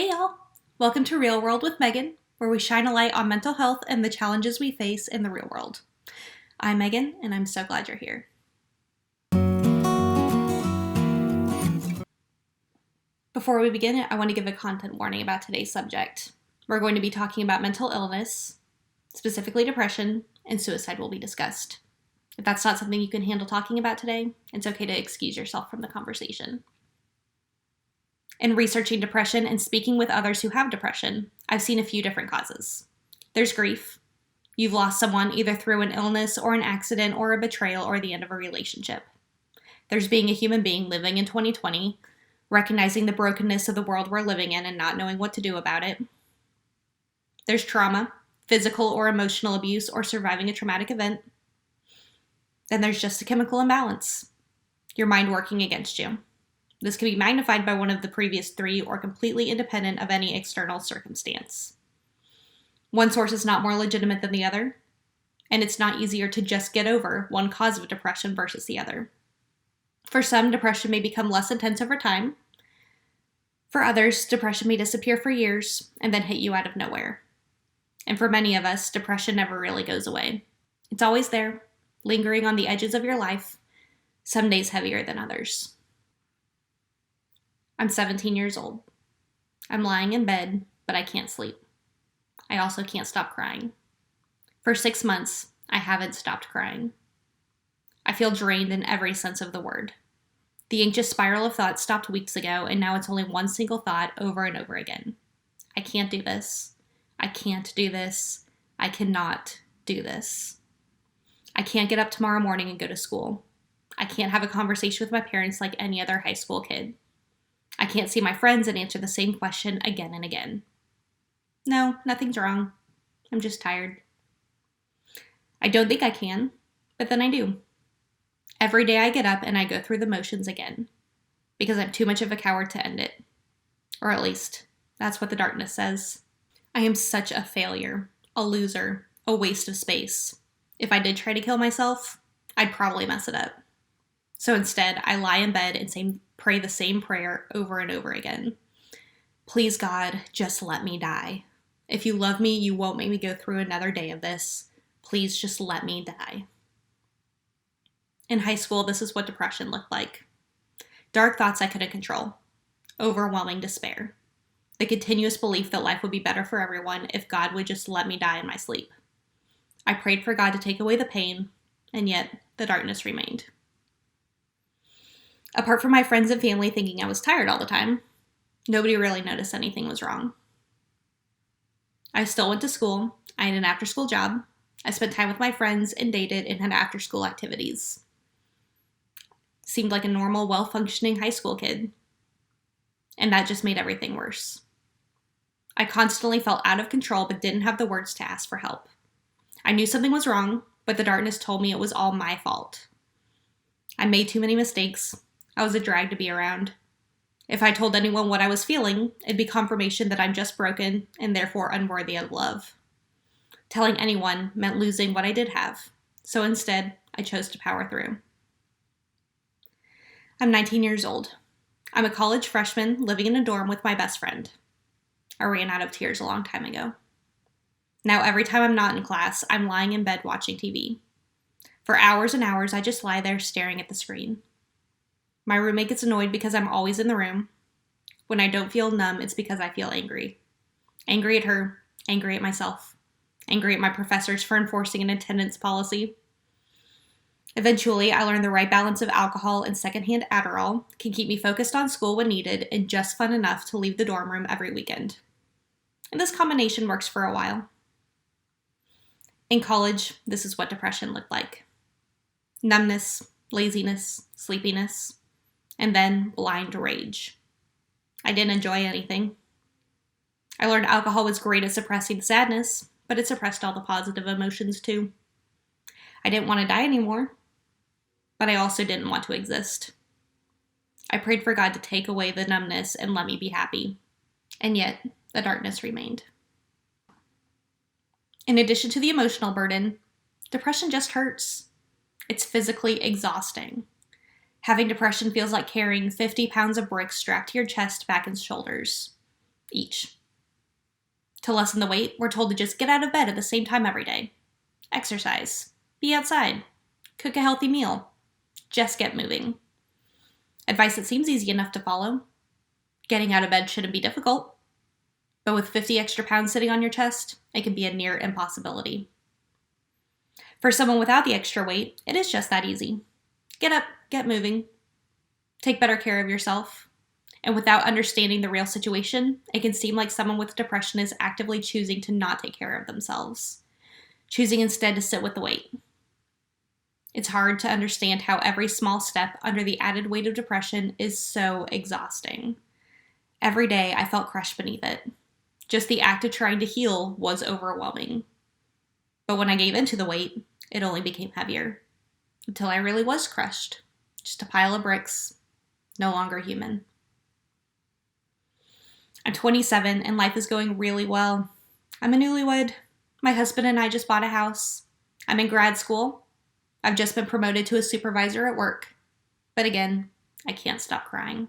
Hey y'all! Welcome to Real World with Megan, where we shine a light on mental health and the challenges we face in the real world. I'm Megan, and I'm so glad you're here. Before we begin, I want to give a content warning about today's subject. We're going to be talking about mental illness, specifically depression, and suicide will be discussed. If that's not something you can handle talking about today, it's okay to excuse yourself from the conversation. In researching depression and speaking with others who have depression, I've seen a few different causes. There's grief. You've lost someone either through an illness or an accident or a betrayal or the end of a relationship. There's being a human being living in 2020, recognizing the brokenness of the world we're living in and not knowing what to do about it. There's trauma, physical or emotional abuse, or surviving a traumatic event. Then there's just a chemical imbalance, your mind working against you. This can be magnified by one of the previous three or completely independent of any external circumstance. One source is not more legitimate than the other, and it's not easier to just get over one cause of depression versus the other. For some, depression may become less intense over time. For others, depression may disappear for years and then hit you out of nowhere. And for many of us, depression never really goes away. It's always there, lingering on the edges of your life, some days heavier than others. I'm 17 years old. I'm lying in bed, but I can't sleep. I also can't stop crying. For 6 months, I haven't stopped crying. I feel drained in every sense of the word. The anxious spiral of thoughts stopped weeks ago, and now it's only one single thought over and over again. I can't do this. I can't do this. I cannot do this. I can't get up tomorrow morning and go to school. I can't have a conversation with my parents like any other high school kid. I can't see my friends and answer the same question again and again. No, nothing's wrong. I'm just tired. I don't think I can, but then I do. Every day I get up and I go through the motions again, because I'm too much of a coward to end it. Or at least, that's what the darkness says. I am such a failure, a loser, a waste of space. If I did try to kill myself, I'd probably mess it up. So instead, I lie in bed and pray the same prayer over and over again. Please, God, just let me die. If you love me, you won't make me go through another day of this. Please just let me die. In high school, this is what depression looked like. Dark thoughts I couldn't control. Overwhelming despair. The continuous belief that life would be better for everyone if God would just let me die in my sleep. I prayed for God to take away the pain, and yet the darkness remained. Apart from my friends and family thinking I was tired all the time, nobody really noticed anything was wrong. I still went to school, I had an after-school job, I spent time with my friends and dated and had after-school activities. Seemed like a normal, well-functioning high school kid. And that just made everything worse. I constantly felt out of control but didn't have the words to ask for help. I knew something was wrong, but the darkness told me it was all my fault. I made too many mistakes. I was a drag to be around. If I told anyone what I was feeling, it'd be confirmation that I'm just broken and therefore unworthy of love. Telling anyone meant losing what I did have, so instead, I chose to power through. I'm 19 years old. I'm a college freshman living in a dorm with my best friend. I ran out of tears a long time ago. Now every time I'm not in class, I'm lying in bed watching TV. For hours and hours, I just lie there staring at the screen. My roommate gets annoyed because I'm always in the room. When I don't feel numb, it's because I feel angry. Angry at her, angry at myself, angry at my professors for enforcing an attendance policy. Eventually, I learned the right balance of alcohol and secondhand Adderall can keep me focused on school when needed and just fun enough to leave the dorm room every weekend. And this combination works for a while. In college, this is what depression looked like. Numbness, laziness, sleepiness, and then blind rage. I didn't enjoy anything. I learned alcohol was great at suppressing sadness, but it suppressed all the positive emotions too. I didn't want to die anymore, but I also didn't want to exist. I prayed for God to take away the numbness and let me be happy, and yet the darkness remained. In addition to the emotional burden, depression just hurts. It's physically exhausting. Having depression feels like carrying 50 pounds of bricks strapped to your chest, back, and shoulders. each. To lessen the weight, we're told to just get out of bed at the same time every day. Exercise. Be outside. Cook a healthy meal. Just get moving. Advice that seems easy enough to follow. Getting out of bed shouldn't be difficult. But with 50 extra pounds sitting on your chest, it can be a near impossibility. For someone without the extra weight, it is just that easy. Get up, get moving. Take better care of yourself. And without understanding the real situation, it can seem like someone with depression is actively choosing to not take care of themselves, choosing instead to sit with the weight. It's hard to understand how every small step under the added weight of depression is so exhausting. Every day I felt crushed beneath it. Just the act of trying to heal was overwhelming. But when I gave into the weight, it only became heavier. Until I really was crushed. Just a pile of bricks, no longer human. I'm 27 and life is going really well. I'm a newlywed. My husband and I just bought a house. I'm in grad school. I've just been promoted to a supervisor at work. But again, I can't stop crying.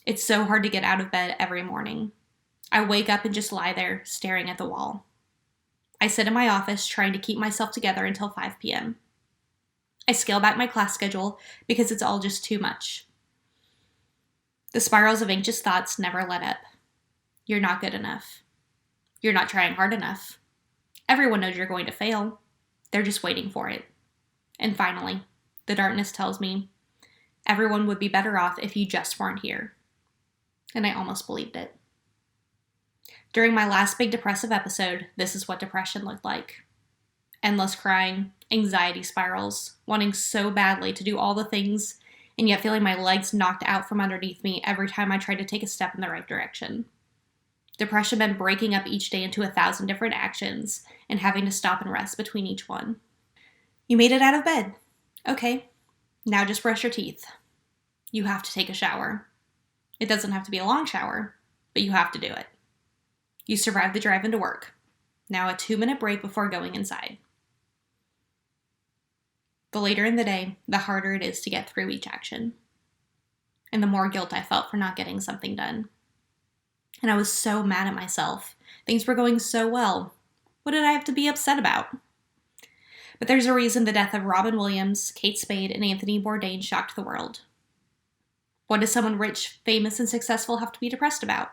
It's so hard to get out of bed every morning. I wake up and just lie there, staring at the wall. I sit in my office trying to keep myself together until 5 p.m. I scale back my class schedule because it's all just too much. The spirals of anxious thoughts never let up. You're not good enough. You're not trying hard enough. Everyone knows you're going to fail. They're just waiting for it. And finally, the darkness tells me, everyone would be better off if you just weren't here. And I almost believed it. During my last big depressive episode, this is what depression looked like. Endless crying, anxiety spirals, wanting so badly to do all the things, and yet feeling my legs knocked out from underneath me every time I tried to take a step in the right direction. Depression meant breaking up each day into 1,000 different actions and having to stop and rest between each one. You made it out of bed. Okay, now just brush your teeth. You have to take a shower. It doesn't have to be a long shower, but you have to do it. You survived the drive into work. Now a 2-minute break before going inside. The later in the day, the harder it is to get through each action. And the more guilt I felt for not getting something done. And I was so mad at myself. Things were going so well. What did I have to be upset about? But there's a reason the death of Robin Williams, Kate Spade, and Anthony Bourdain shocked the world. What does someone rich, famous, and successful have to be depressed about?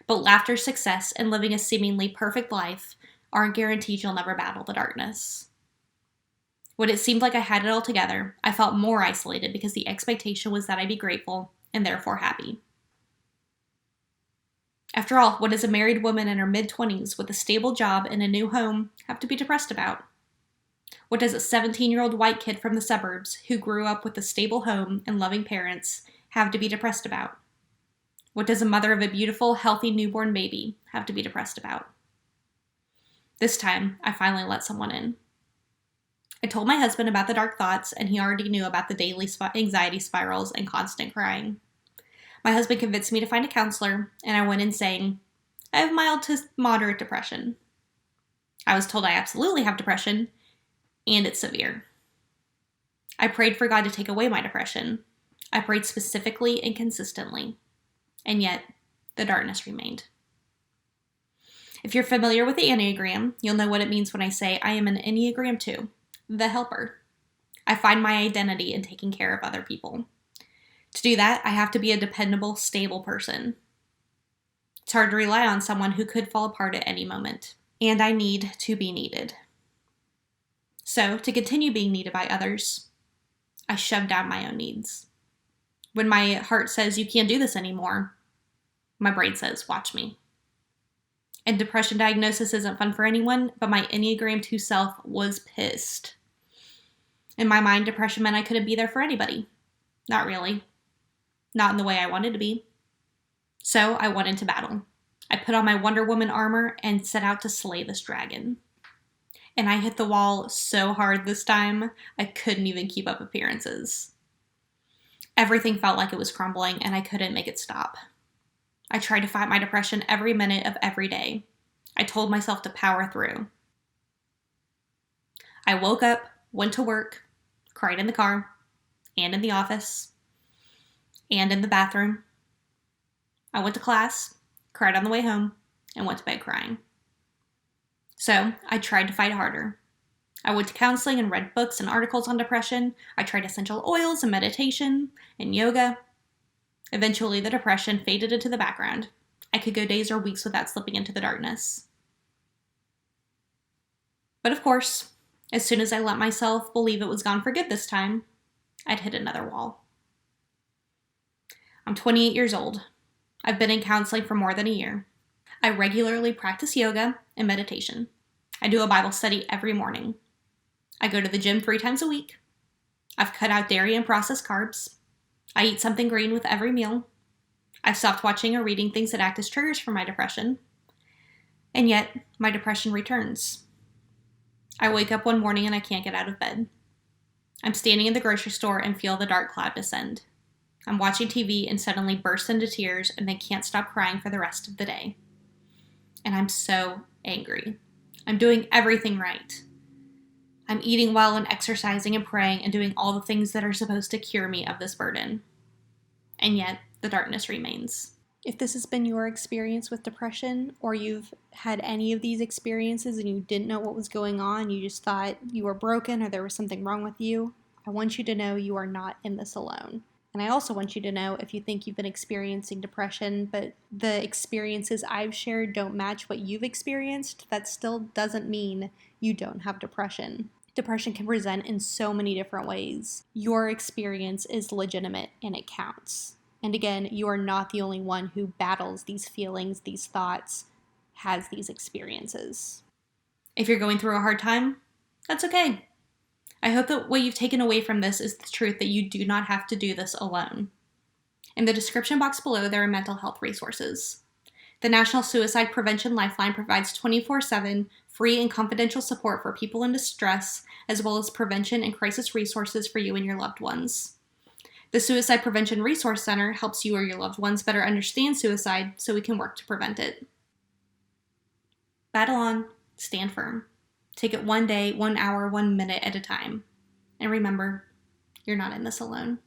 But laughter, success, and living a seemingly perfect life aren't guaranteed you'll never battle the darkness. When it seemed like I had it all together, I felt more isolated because the expectation was that I'd be grateful and therefore happy. After all, what does a married woman in her mid-20s with a stable job and a new home have to be depressed about? What does a 17-year-old white kid from the suburbs who grew up with a stable home and loving parents have to be depressed about? What does a mother of a beautiful, healthy newborn baby have to be depressed about? This time, I finally let someone in. I told my husband about the dark thoughts, and he already knew about the daily anxiety spirals and constant crying. My husband convinced me to find a counselor, and I went in saying, I have mild to moderate depression. I was told I absolutely have depression, and it's severe. I prayed for God to take away my depression. I prayed specifically and consistently. And yet, the darkness remained. If you're familiar with the Enneagram, you'll know what it means when I say I am an Enneagram 2, the helper. I find my identity in taking care of other people. To do that, I have to be a dependable, stable person. It's hard to rely on someone who could fall apart at any moment, and I need to be needed. So, to continue being needed by others, I shove down my own needs. When my heart says, you can't do this anymore, my brain says, watch me. And depression diagnosis isn't fun for anyone, but my Enneagram 2 self was pissed. In my mind, depression meant I couldn't be there for anybody. Not really. Not in the way I wanted to be. So I went into battle. I put on my Wonder Woman armor and set out to slay this dragon. And I hit the wall so hard this time, I couldn't even keep up appearances. Everything felt like it was crumbling, and I couldn't make it stop. I tried to fight my depression every minute of every day. I told myself to power through. I woke up, went to work, cried in the car, and in the office, and in the bathroom. I went to class, cried on the way home, and went to bed crying. So I tried to fight harder. I went to counseling and read books and articles on depression. I tried essential oils and meditation and yoga. Eventually, the depression faded into the background. I could go days or weeks without slipping into the darkness. But of course, as soon as I let myself believe it was gone for good this time, I'd hit another wall. I'm 28 years old. I've been in counseling for more than a year. I regularly practice yoga and meditation. I do a Bible study every morning. I go to the gym 3 times a week. I've cut out dairy and processed carbs. I eat something green with every meal. I've stopped watching or reading things that act as triggers for my depression. And yet, my depression returns. I wake up one morning and I can't get out of bed. I'm standing in the grocery store and feel the dark cloud descend. I'm watching TV and suddenly burst into tears and then can't stop crying for the rest of the day. And I'm so angry. I'm doing everything right. I'm eating well and exercising and praying and doing all the things that are supposed to cure me of this burden. And yet, the darkness remains. If this has been your experience with depression, or you've had any of these experiences and you didn't know what was going on, you just thought you were broken or there was something wrong with you, I want you to know you are not in this alone. And I also want you to know, if you think you've been experiencing depression, but the experiences I've shared don't match what you've experienced, that still doesn't mean you don't have depression. Depression can present in so many different ways. Your experience is legitimate and it counts. And again, you are not the only one who battles these feelings, these thoughts, has these experiences. If you're going through a hard time, that's okay. I hope that what you've taken away from this is the truth that you do not have to do this alone. In the description box below, there are mental health resources. The National Suicide Prevention Lifeline provides 24/7 free and confidential support for people in distress, as well as prevention and crisis resources for you and your loved ones. The Suicide Prevention Resource Center helps you or your loved ones better understand suicide so we can work to prevent it. Battle on, stand firm. Take it one day, 1 hour, 1 minute at a time. And remember, you're not in this alone.